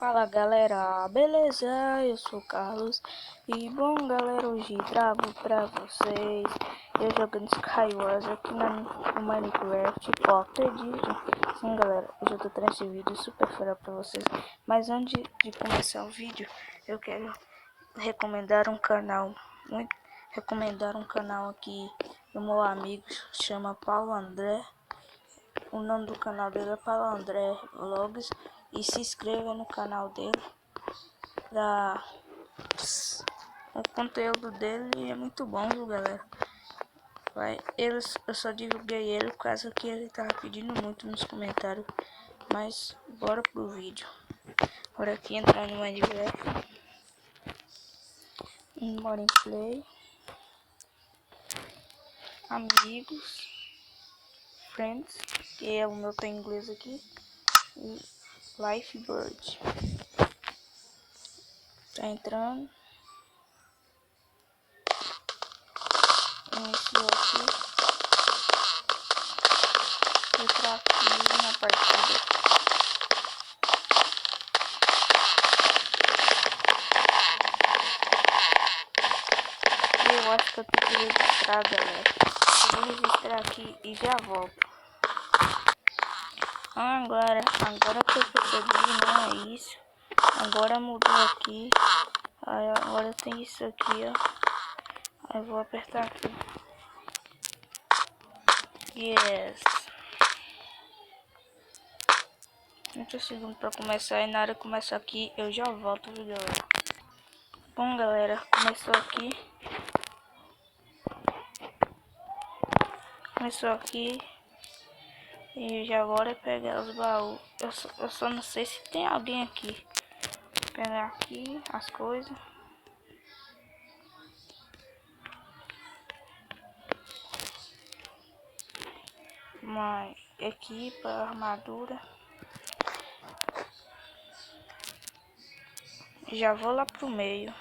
Fala galera, beleza? Eu sou o Carlos e bom galera, hoje trago pra vocês eu jogando Skywars aqui no Minecraft Pocket Edition. Sim galera, hoje eu tô trazendo esse vídeo super fera pra vocês. Mas antes de começar o vídeo, eu quero recomendar um canal aqui do meu amigo, chama Paulo André. O nome do canal dele é Paulo André Vlogs. E se inscreva no canal dele. O conteúdo dele é muito bom, viu galera? Eu só divulguei ele por causa que ele tava pedindo muito nos comentários. Mas bora pro vídeo. Bora aqui entrar no Minecraft. Bora em Play. Amigos. Friends. Que é o meu tem inglês aqui. E Lifebird. Tá entrando. Iniciou aqui. Entrar aqui na partida. Eu acho que eu tenho que registrar, galera. Eu vou registrar aqui e já volto. Agora que eu percebi, não é isso. Agora mudou aqui. Aí agora tem isso aqui, ó. Aí eu vou apertar aqui. Yes. 30 segundos pra começar. E na hora que começar aqui, eu já volto, viu, galera? Bom, galera, começou aqui. Começou aqui. E já bora pegar os baús. Eu só não sei se tem alguém aqui. Vou pegar aqui as coisas. Uma equipa, armadura. Já vou lá pro meio.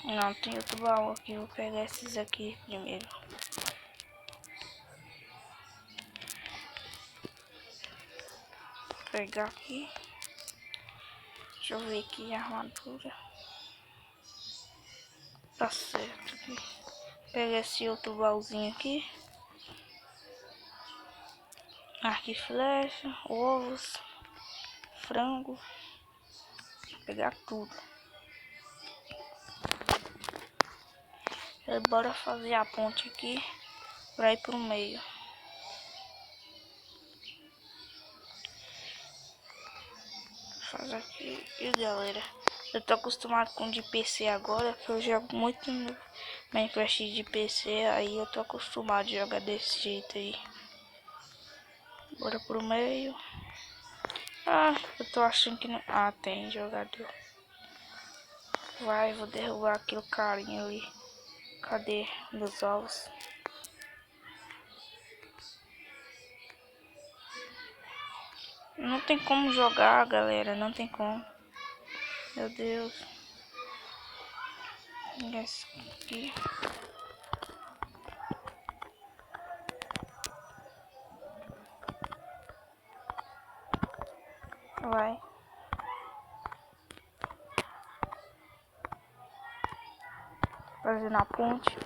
Não, tem outro baú aqui. Vou pegar esses aqui primeiro. Vou pegar aqui. Deixa eu ver aqui a armadura. Tá certo aqui. Pega esse outro baúzinho aqui. Arco e flecha, ovos, frango. Vou pegar tudo. E bora fazer a ponte aqui pra ir pro meio. Faz aqui. E galera, eu tô acostumado com de PC agora, que eu jogo muito no Minecraft de PC, aí eu tô acostumado a jogar desse jeito aí. Bora pro meio. Ah, eu tô achando que não... Ah, tem jogador. Vai, vou derrubar aquele carinha ali. Cadê meus ovos? Não tem como jogar, galera. Não tem como. Meu Deus. Esse aqui. Vai. Fazendo a ponte.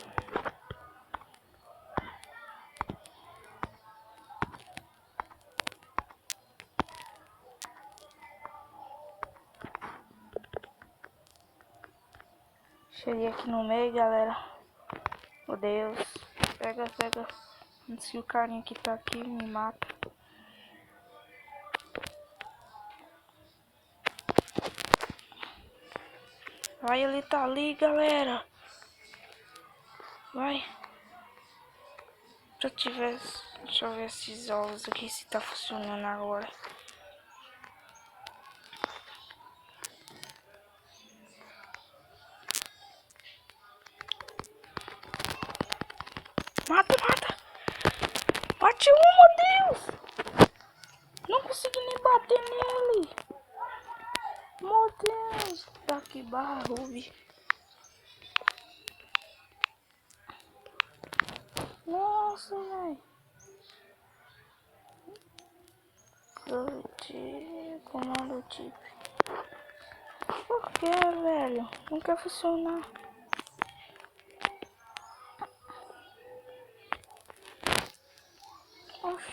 Cheguei aqui no meio, galera. Meu Deus. Pega. Antes que o carinha que tá aqui me mata. Vai, ele tá ali, galera. Vai. Deixa eu ver esses ovos aqui se tá funcionando agora. Mata. Bate um, meu Deus. Não consegui nem bater nele. Meu Deus. Tá que barra, Ruby. Nossa, velho. Comando tipo. Por que, velho? Não quer funcionar. Oxi.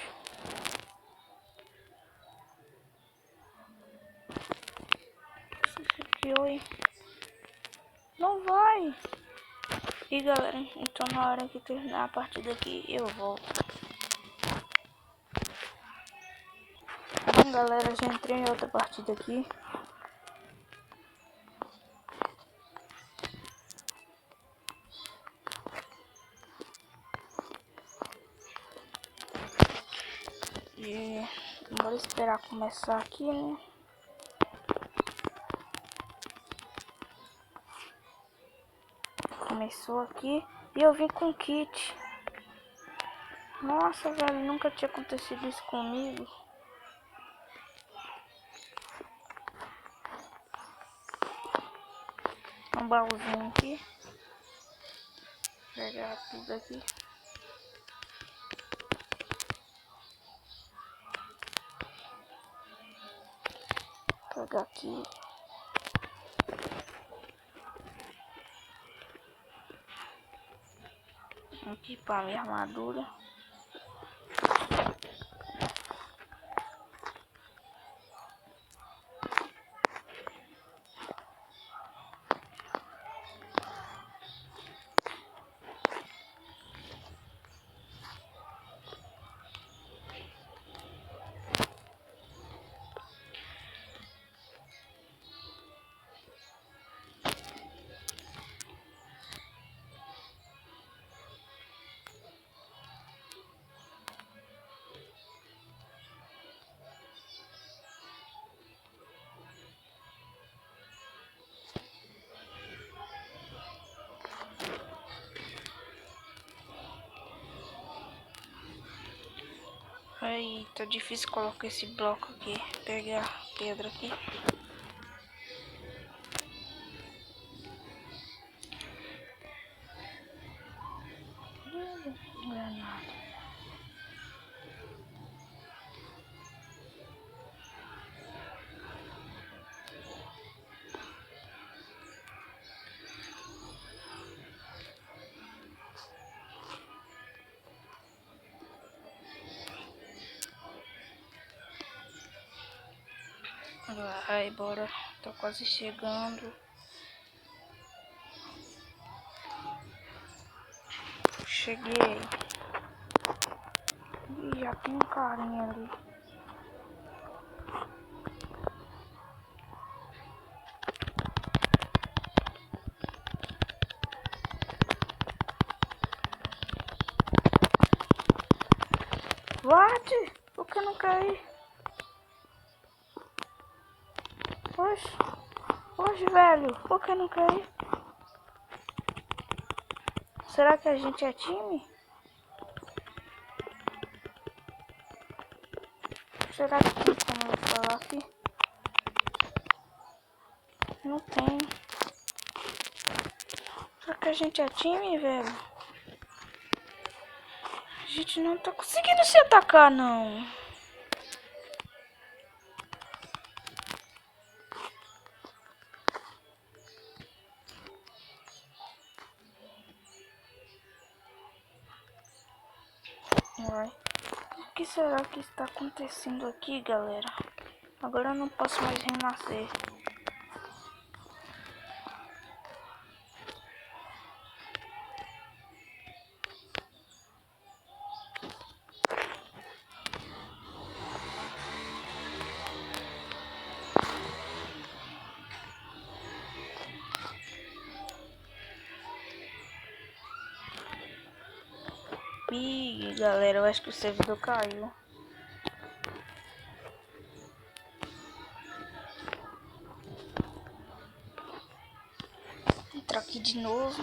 Isso aqui, oi. Não vai. E galera, então na hora que terminar a partida aqui, eu volto. Bom, galera, já entrei em outra partida aqui. E bora esperar começar aqui, né? Começou aqui e eu vim com kit. Nossa, velho, nunca tinha acontecido isso comigo. Um baúzinho aqui. Pegar tudo aqui. Pegar aqui. Aqui para minha armadura. Aí, tá difícil colocar esse bloco aqui. Pegar a pedra aqui. Granada. Aí, bora. Tô quase chegando. Cheguei. Ih, já tem um carinha ali. What? Por que não caí? Oxe. Oxe, velho. Por que não caí? Será que a gente é time? Será que tem como eu falar aqui? Não tem. Será que a gente é time, velho? A gente não tá conseguindo se atacar, não. Vai. O que será que está acontecendo aqui, galera? Agora eu não posso mais renascer. Ih, galera, eu acho que o servidor caiu. Vou entrar aqui de novo.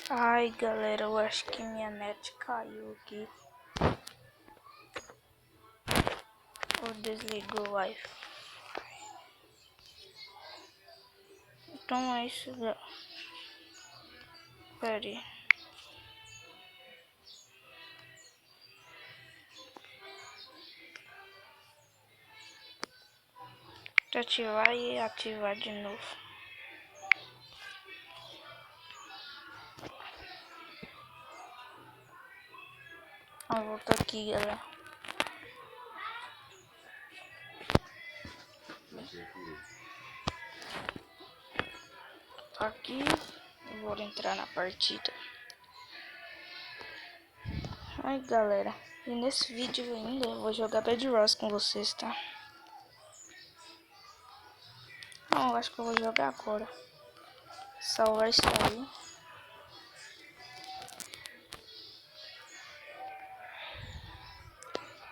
Ai, galera, eu acho que minha net caiu aqui. Ou desligou o Wi-Fi. Então é isso, galera. Pera aí. Ativar e ativar de novo. Eu volto aqui, galera. Aqui eu vou entrar na partida. Aí, galera, e nesse vídeo ainda eu vou jogar Bedwars com vocês, tá? Não, eu acho que eu vou jogar agora. Salvar isso aí.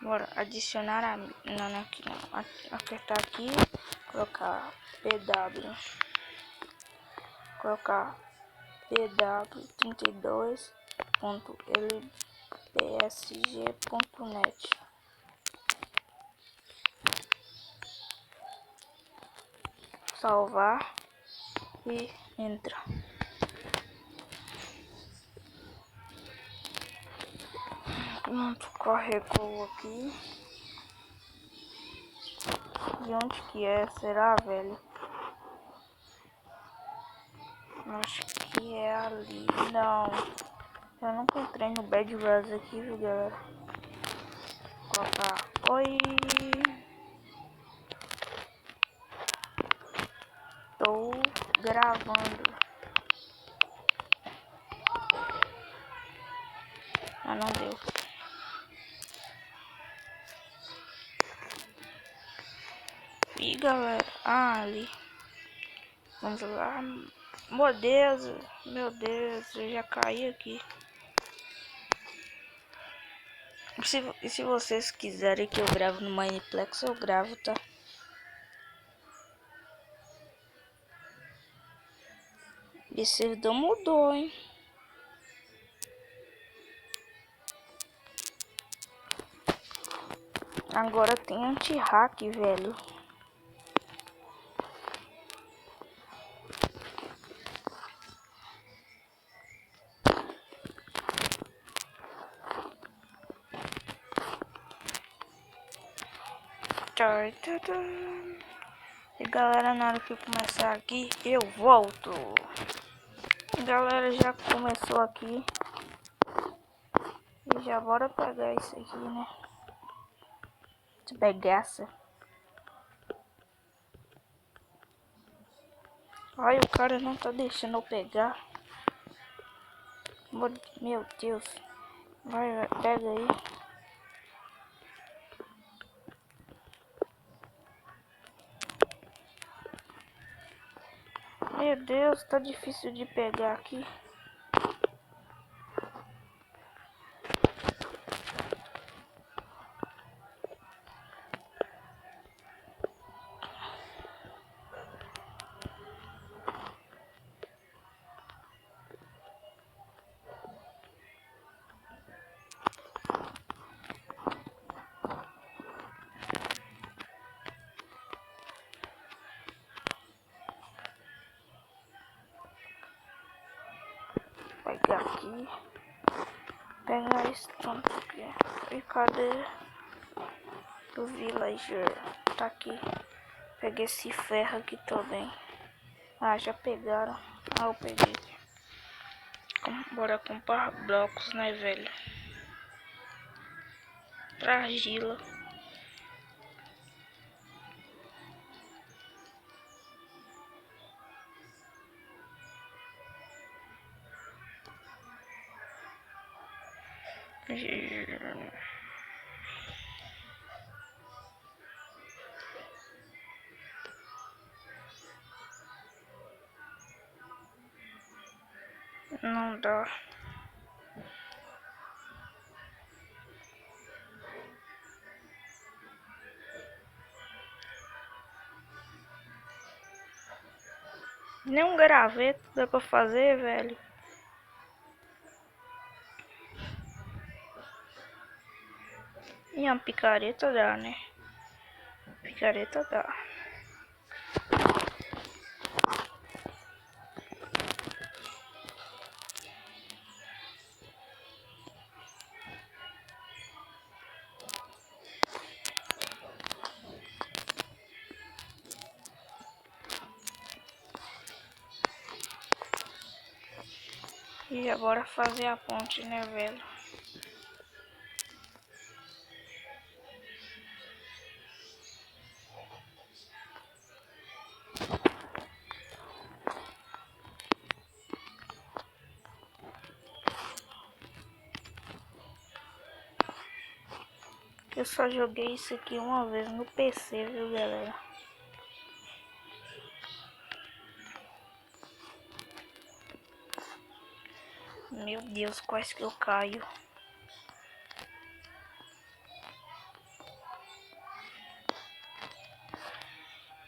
Bora adicionar a... Não, aqui não. Apertar aqui. Colocar PW. Colocar pw32.lpsg.net. Salvar e entra. Pronto, carregou aqui. De onde que é? Será, velho? Acho que é ali. Não. Eu nunca entrei no Bedwars aqui, viu, galera? Vou colocar. Oi. Tô gravando. Ah, não deu. E galera, ali. Vamos lá. Meu Deus, eu já caí aqui. Se vocês quiserem que eu grave no Mineplex, eu gravo, tá? Esse servidor mudou, hein? Agora tem anti-hack, velho. E galera, na hora que eu começar aqui, eu volto. Galera, já começou aqui. E já bora pegar isso aqui, né? De begaça. Ai, o cara não tá deixando eu pegar. Meu Deus. Vai, pega aí. Meu Deus, tá difícil de pegar aqui. Pegar aqui. Pegar esse tanto aqui. E cadê o villager? Tá aqui. Peguei esse ferro aqui também. Ah, já pegaram. Ah, eu peguei. Bora comprar blocos, né, velho? Pra argila. Não dá. Nem um graveto dá pra fazer, velho. E uma picareta dá, né? Picareta dá. E agora fazer a ponte, né, velho? Eu só joguei isso aqui uma vez no PC, viu, galera? Meu Deus, quase que eu caio.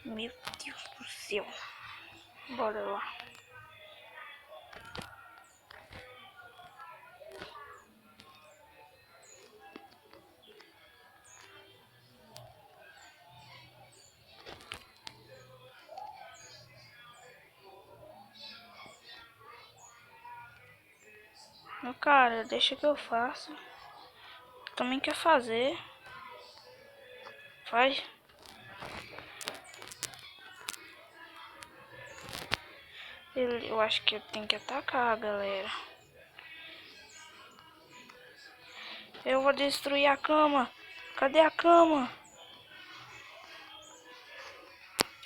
Meu Deus do céu. Bora lá. Meu cara, deixa que eu faço. Também quer fazer. Faz. Eu acho que eu tenho que atacar, galera. Eu vou destruir a cama. Cadê a cama?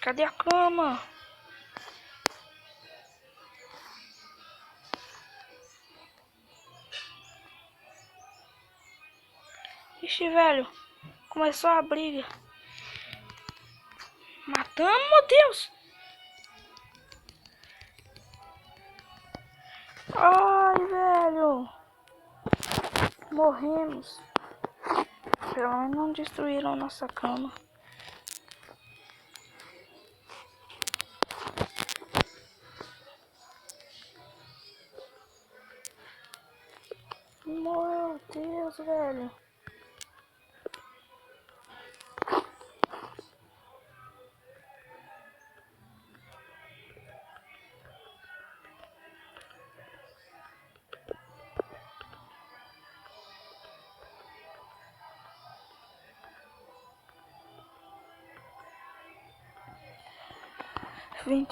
Cadê a cama? Ixi, velho. Começou a briga. Matamos, meu Deus. Ai, velho. Morremos. Pelo menos não destruíram nossa cama. Meu Deus, velho.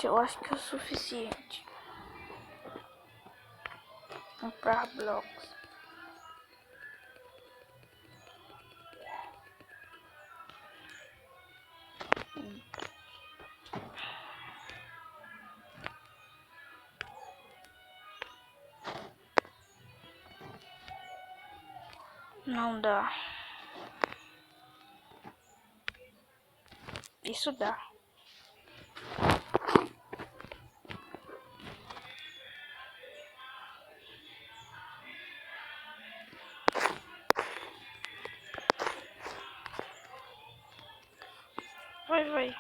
Eu acho que é o suficiente. Comprar blocos. Não dá. Isso dá. Vai.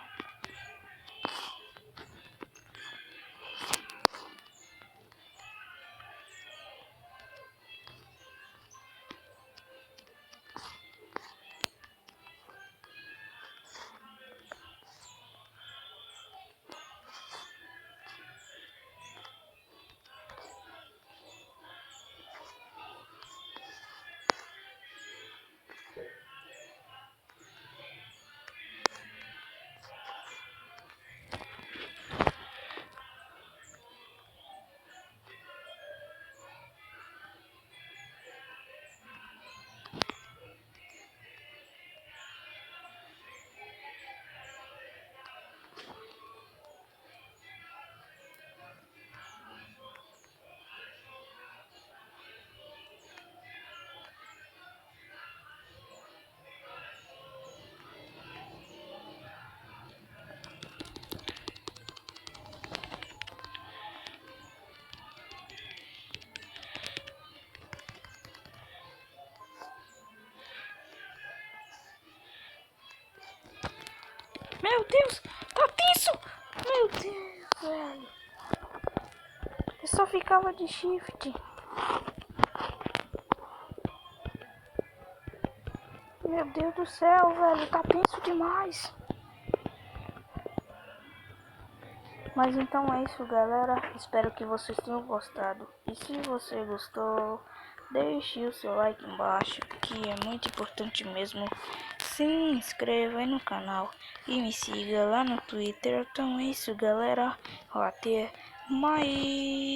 Meu Deus, tá tenso. Meu Deus, velho. Eu só ficava de shift. Meu Deus do céu, velho. Tá tenso demais. Mas então é isso, galera. Espero que vocês tenham gostado. E se você gostou, deixe o seu like embaixo, que é muito importante mesmo. Se inscreva aí no canal e me siga lá no Twitter. Então é isso, galera. Até mais.